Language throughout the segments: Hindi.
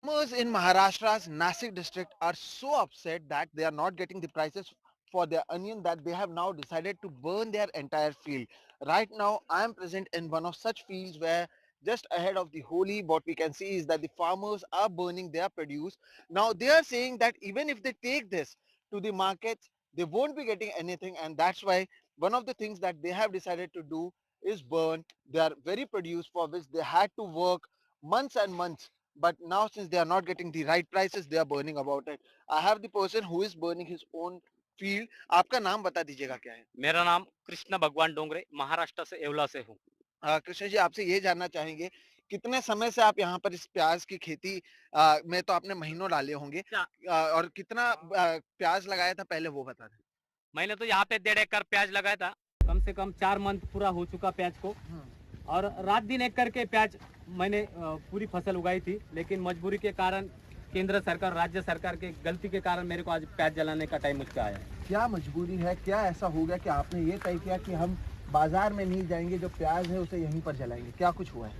Farmers in Maharashtra's Nasik district are so upset that they are not getting the prices for their onion that they have now decided to burn their entire field. Right now, I am present in one of such fields where just ahead of the Holi, what we can see is that the farmers are burning their produce. Now, they are saying that even if they take this to the markets, they won't be getting anything, and that's why one of the things that they have decided to do is burn their very produce for which they had to work months and months, but now since they are not getting the right prices, they are burning about it. I have the person who is burning his own field. आपका नाम बता दीजिएगा क्या है? मेरा नाम कृष्ण भगवान डोंगरे, महाराष्ट्र से येवला से हूँ। कृष्ण जी, आपसे ये जानना चाहेंगे कितने समय से आप यहाँ पर इस प्याज की खेती में तो आपने महीनों डाले होंगे, क्या और कितना प्याज लगाया था पहले वो बता दें। मैंने तो यहाँ पे 1.5 एकड़ प्याज लगाया था। कम से कम 4 मंथ पूरा हो चुका प्याज को, और रात दिन एक करके प्याज मैंने पूरी फसल उगाई थी, लेकिन मजबूरी के कारण केंद्र सरकार, राज्य सरकार के गलती के कारण मेरे को आज प्याज जलाने का टाइम मुझको आया है। क्या मजबूरी है, क्या ऐसा हो गया कि आपने ये तय किया कि हम बाजार में नहीं जाएंगे, जो प्याज है उसे यहीं पर जलाएंगे, क्या कुछ हुआ है?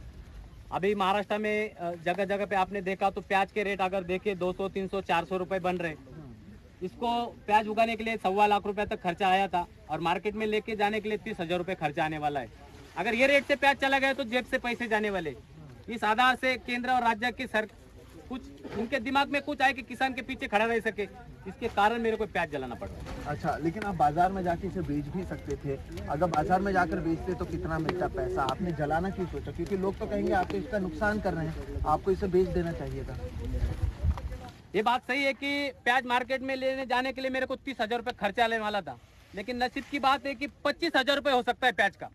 अभी महाराष्ट्र में जगह जगह पे आपने देखा तो प्याज के रेट अगर देखे 200, 300, 400 रुपए बन रहे। इसको प्याज उगाने के लिए 1.25 लाख रुपए तक खर्चा आया था, और मार्केट में लेके जाने के लिए 30,000 रुपए खर्चा आने वाला है। अगर ये रेट से प्याज चला गया तो जेब से पैसे जाने वाले। इस आधार से केंद्र और राज्य की कुछ उनके दिमाग में कुछ आए कि किसान के पीछे खड़ा रह सके, इसके कारण मेरे को प्याज जलाना पड़ रहा है। अच्छा, लेकिन आप बाजार में जाके इसे बेच भी सकते थे। अगर बाजार में जाकर बेचते तो कितना मिलता पैसा? आपने जलाना क्यों सोचा? क्योंकि लोग तो कहेंगे आप तो इसका नुकसान कर रहे हैं, आपको इसे बेच देना चाहिए था। ये बात सही है कि प्याज मार्केट में लेने जाने के लिए मेरे को 30,000 रुपए खर्चा आने वाला था, लेकिन नसीब की बात है कि 25,000 रुपए हो सकता है प्याज का।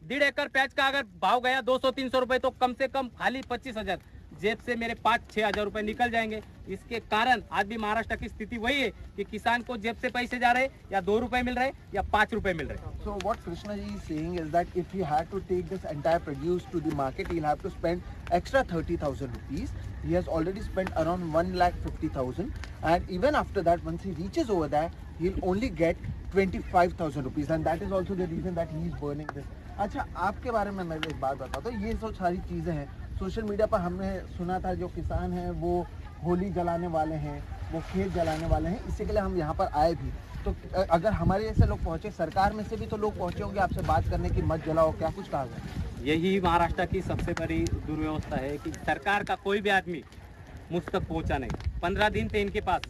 1.5 एकड़ प्याज का अगर भाव गया 200-300 रुपए, तो कम से कम खाली 25,000 जेब से मेरे 5-6 हजार रुपए निकल जाएंगे। इसके कारण आज भी महाराष्ट्र की स्थिति वही है कि किसान को जेब से पैसे जा रहे, या 2 रुपए मिल रहे या 5 रुपए मिल रहे। So what Krishna ji is saying is that if he had to take this entire produce to the market, he'll have to spend extra 30,000 rupees. He has already spent around 1,50,000, and even after that, once he reaches over there, he'll only get 25,000 rupees, and that is also the reason that he is burning this. अच्छा, आपके बारे में मैं एक बात बताता हूँ। ये सब सारी चीज़ें हैं सोशल मीडिया पर हमने सुना था, जो किसान हैं वो होली जलाने वाले हैं, वो खेत जलाने वाले हैं, इसी के लिए हम यहाँ पर आए भी। तो अगर हमारे जैसे लोग पहुँचे, सरकार में से भी तो लोग पहुँचे होंगे आपसे बात करने की, मत जलाओ, क्या कुछ कहा गया? यही महाराष्ट्र की सबसे बड़ी दुर्व्यवस्था है कि सरकार का कोई भी आदमी मुझ तक पहुंचा नहीं। 15 दिन थे इनके पास,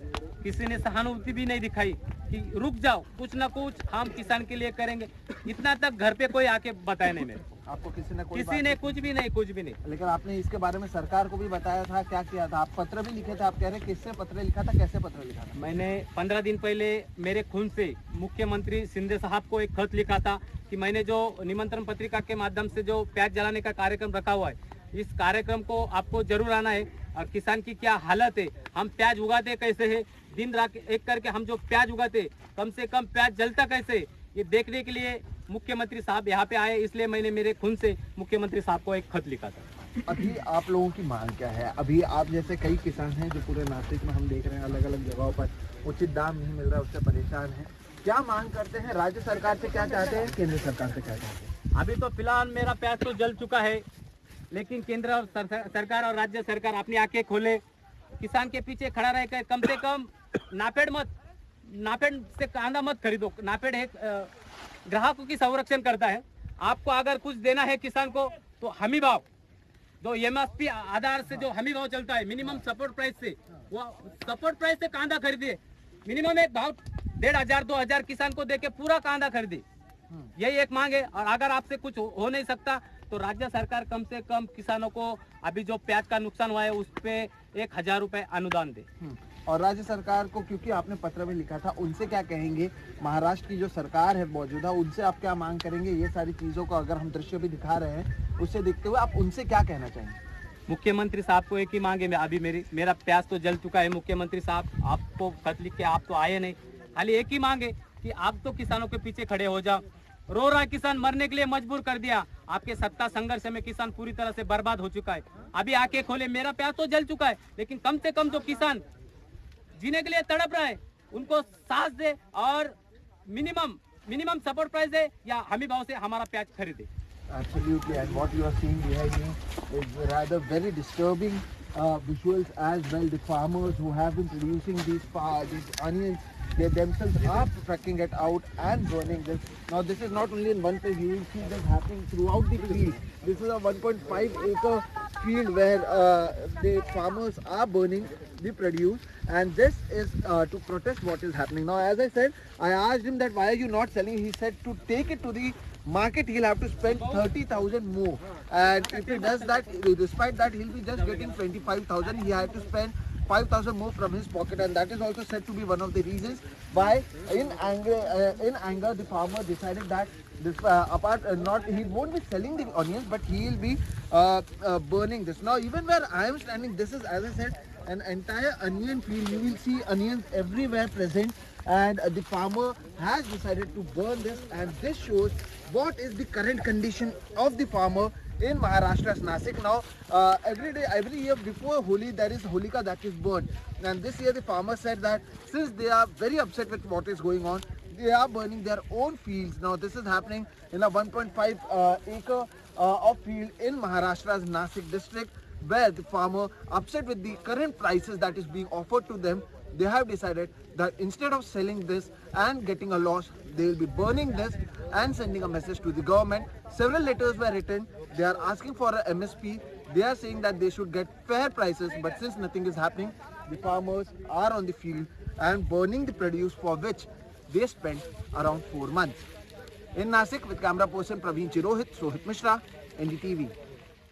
किसी ने सहानुभूति भी नहीं दिखाई कि रुक जाओ, कुछ ना कुछ हम किसान के लिए करेंगे। इतना तक घर पे कोई आके बताया नहीं मेरे को। आपको किसी ने कुछ भी नहीं, कुछ भी नहीं। लेकिन आपने इसके बारे में सरकार को भी बताया था, क्या किया था? आप पत्र भी लिखे थे, आप कह रहे हैं किससे पत्र लिखा था, कैसे पत्र लिखा था? मैंने 15 दिन पहले मेरे खून से मुख्यमंत्री शिंदे साहब को एक खत लिखा था कि मैंने जो निमंत्रण पत्रिका के माध्यम से जो प्याज जलाने का कार्यक्रम रखा हुआ है, इस कार्यक्रम को आपको जरूर आना है। और किसान की क्या हालत है, हम प्याज उगाते कैसे है, दिन रात एक करके हम जो प्याज उगाते, कम से कम प्याज जलता कैसे, ये देखने के लिए मुख्यमंत्री साहब यहाँ पे आए, इसलिए मैंने मेरे खून से मुख्यमंत्री साहब को एक खत लिखा था। अभी आप लोगों की मांग क्या है? अभी आप जैसे कई किसान हैं जो पूरे नासिक में हम देख रहे हैं, अलग अलग जगहों पर उचित दाम नहीं मिल रहा, उससे परेशान हैं। क्या मांग करते हैं? राज्य सरकार से क्या चाहते हैं, केंद्र सरकार से क्या चाहते हैं? अभी तो फिलहाल मेरा प्याज तो जल चुका है, लेकिन केंद्र और सरकार और राज्य सरकार अपनी आंखें खोले, किसान के पीछे खड़ा रहकर कम से कम नाफेड से कांदा मत खरीदो। नाफेड एक ग्राहकों की संरक्षण करता है। आपको अगर कुछ देना है किसान को तो हमी भाव, जो एमएसपी आधार से जो हमी भाव चलता है, मिनिमम सपोर्ट प्राइस से, वो सपोर्ट प्राइस से कांदा खरीदिए। मिनिमम एक भाव 1,500-2,000 किसान को देके पूरा कांदा खरीदे, यही एक मांग है। और अगर आपसे कुछ हो नहीं सकता तो राज्य सरकार कम से कम किसानों को अभी जो प्याज का नुकसान हुआ है उस पे 1,000 रुपए अनुदान दे। और राज्य सरकार को, क्योंकि आपने पत्र में लिखा था, उनसे क्या कहेंगे? महाराष्ट्र की जो सरकार है मौजूदा, उनसे आप क्या मांग करेंगे? ये सारी चीज़ों को अगर हम दृश्य भी दिखा रहे हैं, उससे देखते हुए आप उनसे क्या कहना चाहेंगे? मुख्यमंत्री साहब को एक ही मांगे, अभी मेरा प्याज तो जल चुका है। मुख्यमंत्री साहब, आपको खत लिख के आप तो आए नहीं, खाली एक ही मांगे कि आप तो किसानों के पीछे खड़े हो जाओ। रो रहा किसान, मरने के लिए मजबूर कर दिया। आपके सत्ता संघर्ष में किसान पूरी तरह से बर्बाद हो चुका है। अभी आके खोले, मेरा प्याज तो जल चुका है, लेकिन कम से कम जो किसान जीने के लिए तड़प रहा है उनको सांस दे, और मिनिमम सपोर्ट प्राइस दे, या हमी भाव से हमारा प्याज खरीदे। Absolutely, and what you are seeing behind me is rather very disturbing. visuals as well. The farmers who have been producing these onions, they themselves are trucking it out and burning this. Now this is not only in one place, you will see this happening throughout the field. This is a 1.5-acre field where the farmers are burning the produce, and this is to protest what is happening. Now as I said, I asked him that why are you not selling. He said to take it to the market he'll have to spend 30,000 more, and if he does that, despite that he'll be just getting 25,000. He had to spend 5,000 more from his pocket, and that is also said to be one of the reasons why in anger the farmer decided that this not he won't be selling the onions, but he will be burning this. Now even where I am standing, this is, as I said, an entire onion field. You will see onions everywhere present, and the farmer has decided to burn this, and this shows what is the current condition of the farmer in Maharashtra's Nasik. Now every year before Holi, there is Holika that is burned, and this year the farmer said that since they are very upset with what is going on, they are burning their own fields. Now this is happening in a 1.5 acre of field in Maharashtra's Nasik district, where the farmer, upset with the current prices that is being offered to them, they have decided that instead of selling this and getting a loss, they will be burning this and sending a message to the government. Several letters were written. They are asking for a MSP. They are saying that they should get fair prices, but since nothing is happening, the farmers are on the field and burning the produce for which they spent around 4 months. In Nasik, with camera person Praveen Chirohit, Sohit Mishra, NDTV.